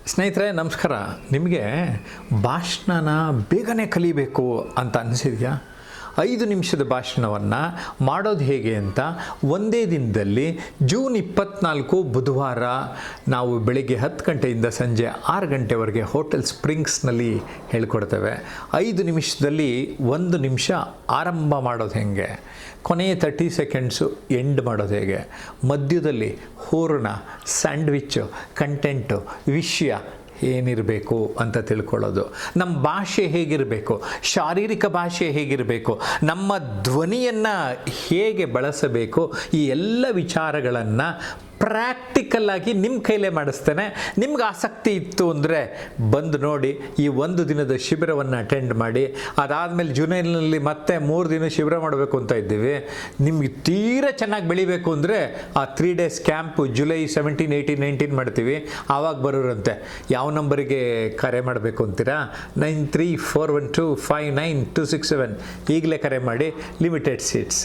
ಸ್ನೇಹಿತರೆ ನಮಸ್ಕಾರ. ನಿಮಗೆ ಭಾಷಣನ ಬೇಗನೆ ಕಲಿಬೇಕು ಅಂತ ಅನಿಸಿದೆಯಾ? 5 ನಿಮಿಷದ ಭಾಷಣವನ್ನು ಮಾಡೋದು ಹೇಗೆ ಅಂತ ಒಂದೇ ದಿನದಲ್ಲಿ ಜೂನ್ 24 ಬುಧವಾರ ನಾವು ಬೆಳಿಗ್ಗೆ 10 ಗಂಟೆಯಿಂದ ಸಂಜೆ 6 ಗಂಟೆವರೆಗೆ ಹೋಟೆಲ್ ಸ್ಪ್ರಿಂಗ್ಸ್ನಲ್ಲಿ ಹೇಳ್ಕೊಡ್ತೇವೆ. 5 ನಿಮಿಷದಲ್ಲಿ 1 ನಿಮಿಷ ಆರಂಭ ಮಾಡೋದು ಹೇಗೆ, ಕೊನೆಯ 30 ಸೆಕೆಂಡ್ಸು ಎಂಡ್ ಮಾಡೋದು ಹೇಗೆ, ಮಧ್ಯದಲ್ಲಿ ಹೂರಣ, ಸ್ಯಾಂಡ್ವಿಚ್ಚು, ಕಂಟೆಂಟು, ವಿಷಯ ಏನಿರಬೇಕು ಅಂತ ತಿಳ್ಕೊಳ್ಳೋದು, ನಮ್ಮ ಭಾಷೆ ಹೇಗಿರಬೇಕು, ಶಾರೀರಿಕ ಭಾಷೆ ಹೇಗಿರಬೇಕು, ನಮ್ಮ ಧ್ವನಿಯನ್ನು ಹೇಗೆ ಬಳಸಬೇಕು, ಈ ಎಲ್ಲ ವಿಚಾರಗಳನ್ನು ಪ್ರಾಕ್ಟಿಕಲ್ಲಾಗಿ ನಿಮ್ಮ ಕೈಲೇ ಮಾಡಿಸ್ತೇನೆ. ನಿಮ್ಗೆ ಆಸಕ್ತಿ ಇತ್ತು ಅಂದರೆ ಬಂದು ನೋಡಿ. ಈ 1 ದಿನದ ಶಿಬಿರವನ್ನು ಅಟೆಂಡ್ ಮಾಡಿ. ಅದಾದಮೇಲೆ ಜುಲೈನಲ್ಲಿ ಮತ್ತೆ 3 ದಿನ ಶಿಬಿರ ಮಾಡಬೇಕು ಅಂತ ಇದ್ದೀವಿ. ನಿಮ್ಗೆ ತೀರಾ ಚೆನ್ನಾಗಿ ಬೆಳಿಬೇಕು ಅಂದರೆ ಆ 3 ಡೇಸ್ ಕ್ಯಾಂಪು ಜುಲೈ 17, 18, 19 ಮಾಡ್ತೀವಿ. ಆವಾಗ ಬರೋರಂತೆ. ಯಾವ ನಂಬರಿಗೆ ಕರೆ ಮಾಡಬೇಕು ಅಂತೀರಾ? 9341259267 ಈಗಲೇ ಕರೆ ಮಾಡಿ. Limited seats.